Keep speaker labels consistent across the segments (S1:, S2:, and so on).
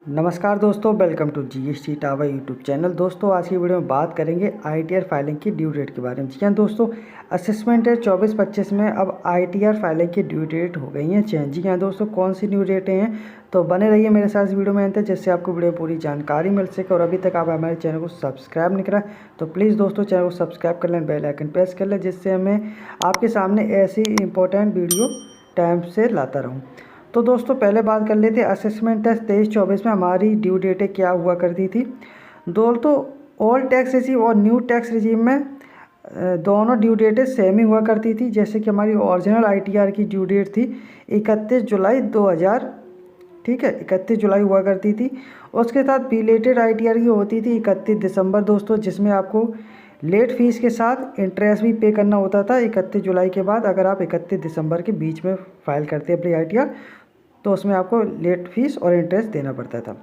S1: नमस्कार दोस्तों, welcome to GST tower YouTube channel. दोस्तों आज की वीडियो में बात करेंगे आईटीआर फाइलिंग की ड्यू डेट के बारे में। जी हाँ दोस्तों, असेसमेंट है 24-25 में अब आईटीआर फाइलिंग की ड्यू डेट हो गई है चेंज। जी हाँ दोस्तों, कौन सी न्यू डेटें हैं तो बने रहिए मेरे साथ इस वीडियो में अंत तक, जिससे आपको वीडियो पूरी जानकारी मिल सके। और अभी तक आप हमारे चैनल को सब्सक्राइब नहीं करा तो प्लीज़ दोस्तों चैनल को सब्सक्राइब कर लें, बेल आइकन प्रेस कर लें, जिससे हमें आपके सामने ऐसी इंपॉर्टेंट वीडियो टाइम से लाता रहूँ। तो दोस्तों पहले बात कर लेते हैं असेसमेंट टेस्ट 23-24 में हमारी ड्यू डेटें क्या हुआ करती थी। दोस्तों ओल्ड टैक्स रिजीम और न्यू टैक्स रिजीम में दोनों ड्यू डेटें सेम ही हुआ करती थी। जैसे कि हमारी ओरिजिनल आईटीआर की ड्यू डेट थी 31 जुलाई 2000, ठीक है, 31 जुलाई हुआ करती थी। उसके साथ बिलेटेड आईटीआर की होती थी 31 दिसंबर दोस्तों, जिसमें आपको लेट फीस के साथ इंटरेस्ट भी पे करना होता था 31 जुलाई के बाद। अगर आप 31 दिसंबर के बीच में फ़ाइल करते अपनी आईटीआर तो उसमें आपको लेट फीस और इंटरेस्ट देना पड़ता था।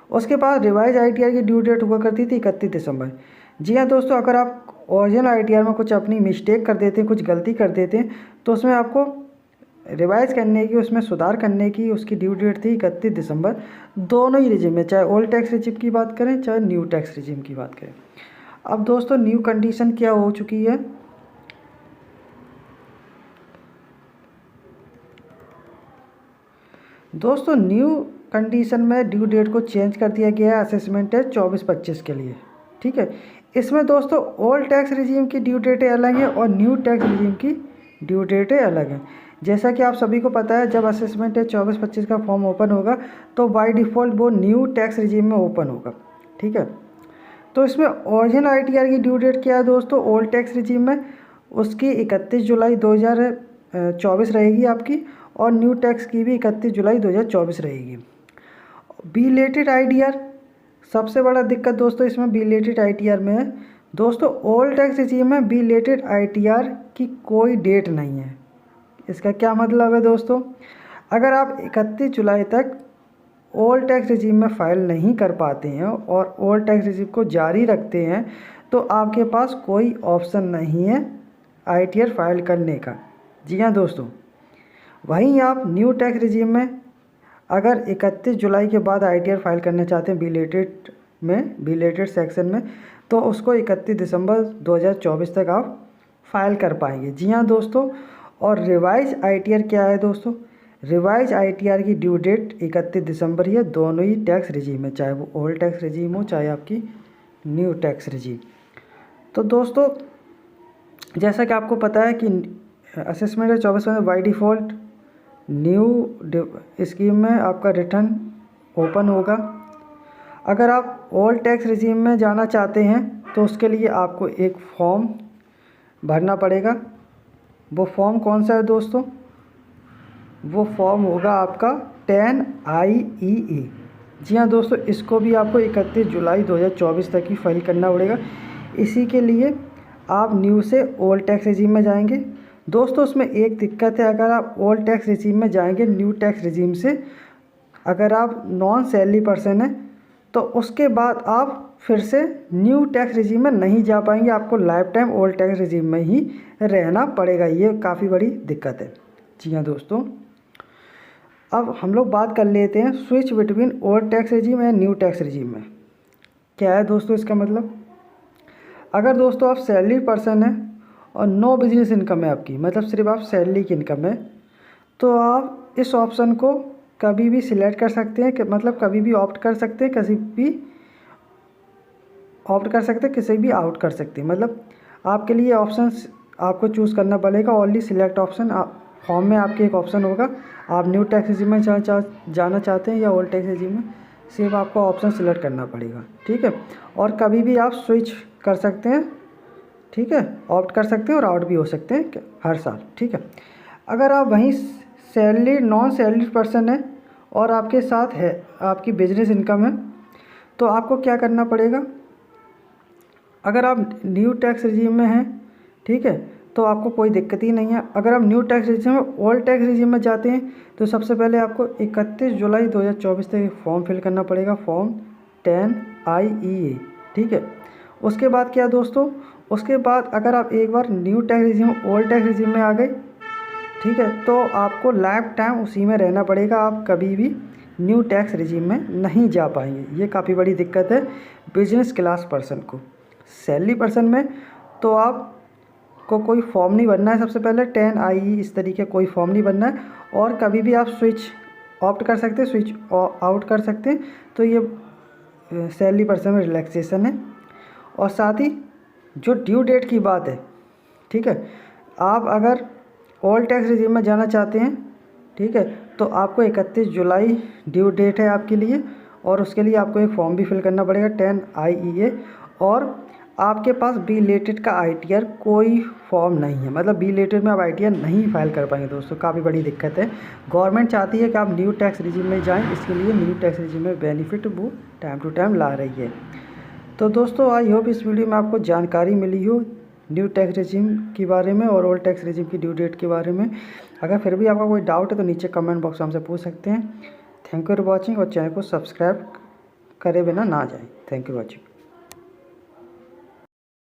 S1: उसके बाद रिवाइज आईटीआर की ड्यू डेट हुआ करती थी 31 दिसंबर। जी हाँ दोस्तों, अगर आप ओरिजिनल आईटीआर में कुछ अपनी मिस्टेक कर देते हैं, कुछ गलती कर देते हैं, तो उसमें आपको रिवाइज करने की, उसमें सुधार करने की उसकी ड्यू डेट थी 31 दिसंबर। दोनों ही रिजीम में, चाहे ओल्ड टैक्स रिजीम की बात करें चाहे न्यू टैक्स रिजीम की बात करें। अब दोस्तों न्यू कंडीशन क्या हो चुकी है। दोस्तों न्यू कंडीशन में ड्यू डेट को चेंज कर दिया गया है असेसमेंट है 24-25 के लिए, ठीक है। इसमें दोस्तों ओल्ड टैक्स रिजीम की ड्यू डेटें अलग हैं और न्यू टैक्स रिजीम की ड्यू डेटें अलग हैं। जैसा कि आप सभी को पता है, जब असेसमेंट है 24-25 का फॉर्म ओपन होगा तो बाय डिफ़ॉल्ट वो न्यू टैक्स रिजीम में ओपन होगा, ठीक है। तो इसमें ओरिजिनल आईटीआर की ड्यू डेट क्या है दोस्तों, ओल्ड टैक्स रिजीम में उसकी 31 जुलाई 2024 रहेगी आपकी, और न्यू टैक्स की भी 31 जुलाई 2024 रहेगी। बिलेटेड आईटीआर सबसे बड़ा दिक्कत दोस्तों इसमें बिलेटेड आईटीआर में है। दोस्तों ओल्ड टैक्स रिजीम में बिलेटेड आईटीआर की कोई डेट नहीं है। इसका क्या मतलब है दोस्तों, अगर आप 31 जुलाई तक ओल्ड टैक्स रिजीम में फ़ाइल नहीं कर पाते हैं और ओल्ड टैक्स रिजीम को जारी रखते हैं तो आपके पास कोई ऑप्शन नहीं है आईटीआर फाइल करने का। जी हाँ दोस्तों, वहीं आप न्यू टैक्स रिजीम में अगर 31 जुलाई के बाद आईटीआर फाइल करना चाहते हैं बिलेटेड सेक्शन में, तो उसको 31 दिसंबर 2024 तक आप फाइल कर पाएंगे। जी हाँ दोस्तों, और रिवाइज आईटीआर क्या है दोस्तों, रिवाइज आईटीआर की ड्यू डेट 31 दिसंबर ही है, दोनों ही टैक्स रिजीम है, चाहे वो ओल्ड टैक्स रिजीम हो चाहे आपकी न्यू टैक्स रिजीम। तो दोस्तों जैसा कि आपको पता है कि असेसमेंट है 24 में बाई डिफ़ॉल्ट न्यू स्कीम में आपका रिटर्न ओपन होगा। अगर आप ओल्ड टैक्स रिजीम में जाना चाहते हैं तो उसके लिए आपको एक फॉर्म भरना पड़ेगा। वो फॉर्म कौन सा है दोस्तों, वो फॉर्म होगा आपका 10IEE। जी हाँ दोस्तों, इसको भी आपको 31 जुलाई 2024 तक ही फाइल करना पड़ेगा। इसी के लिए आप न्यू से ओल्ड टैक्स रिजीम में जाएंगे। दोस्तों उसमें एक दिक्कत है, अगर आप ओल्ड टैक्स रिजीम में जाएंगे न्यू टैक्स रिजीम से, अगर आप नॉन सैलरी पर्सन हैं तो उसके बाद आप फिर से न्यू टैक्स रिजीम में नहीं जा पाएंगे, आपको life time old tax regime में ही रहना पड़ेगा। ये काफ़ी बड़ी दिक्कत है। जी हाँ दोस्तों, अब हम लोग बात कर लेते हैं switch between old tax regime and new tax regime में। क्या है दोस्तों इसका मतलब, अगर दोस्तों आप सैलरी पर्सन हैं और नो बिजनेस इनकम है आपकी, मतलब सिर्फ आप सैलरी की इनकम है, तो आप इस ऑप्शन को कभी भी सिलेक्ट कर सकते हैं, मतलब कभी भी ऑप्ट कर सकते हैं, किसी भी ऑप्ट कर सकते हैं, किसी भी आउट कर सकते हैं। मतलब आपके लिए ऑप्शंस आपको चूज़ करना पड़ेगा, ओनली सिलेक्ट ऑप्शन। फॉर्म में आपके एक ऑप्शन होगा, आप न्यू टैक्स रिजीम में जाना चाहते हैं या ओल्ड टैक्स रिजीम में, सिर्फ आपको ऑप्शन सिलेक्ट करना पड़ेगा, ठीक है। और कभी भी आप स्विच कर सकते हैं, ठीक है, ऑप्ट कर सकते हैं और आउट भी हो सकते हैं हर साल, ठीक है। अगर आप वहीं सैलरी नॉन सैलरी पर्सन है और आपके साथ है आपकी बिजनेस इनकम है, तो आपको क्या करना पड़ेगा, अगर आप न्यू टैक्स रिजीम में हैं, ठीक है, तो आपको कोई दिक्कत ही नहीं है। अगर आप न्यू टैक्स रिजीम में ओल्ड टैक्स रिजीम में जाते हैं तो सबसे पहले आपको 31 जुलाई 2024 तक फॉर्म फिल करना पड़ेगा, फॉर्म 10IEA, ठीक है। उसके बाद क्या दोस्तों, उसके बाद अगर आप एक बार new tax regime old tax regime में आ गए, ठीक है, तो आपको लाइफ टाइम उसी में रहना पड़ेगा, आप कभी भी न्यू टैक्स रिजीम में नहीं जा पाएंगे। ये काफ़ी बड़ी दिक्कत है बिजनेस क्लास पर्सन को। सैलरी पर्सन में तो आपको कोई फॉर्म नहीं भरना है, सबसे पहले 10IE इस तरीके कोई फॉर्म नहीं भरना है, और कभी भी आप स्विच ऑप्ट कर सकते हैं, स्विच आउट कर सकते हैं। तो ये सैलरी पर्सन में रिलैक्सेशन है। और साथ ही जो ड्यू डेट की बात है, ठीक है, आप अगर ओल्ड टैक्स रिजीम में जाना चाहते हैं, ठीक है, तो आपको 31 जुलाई ड्यू डेट है आपके लिए, और उसके लिए आपको एक फॉर्म भी फिल करना पड़ेगा 10IEA। और आपके पास बी रिलेटेड का ITR कोई फॉर्म नहीं है, मतलब बी रिलेटेड में आप ITR नहीं फाइल कर पाएंगे दोस्तों, काफ़ी बड़ी दिक्कत है। गवर्नमेंट चाहती है कि आप न्यू टैक्स रिजीम में जाएं, इसके लिए न्यू टैक्स रिजीम में बेनिफिट वो टाइम टू टाइम ला रही है। तो दोस्तों आई होप इस वीडियो में आपको जानकारी मिली हो न्यू टैक्स रिजीम के बारे में और ओल्ड टैक्स रिजीम की ड्यू डेट के बारे में। अगर फिर भी आपका कोई डाउट है तो नीचे कमेंट बॉक्स में हमसे पूछ सकते हैं। थैंक यू फॉर वॉचिंग, और चैनल को सब्सक्राइब करे बिना ना जाएं। Thank you for watching.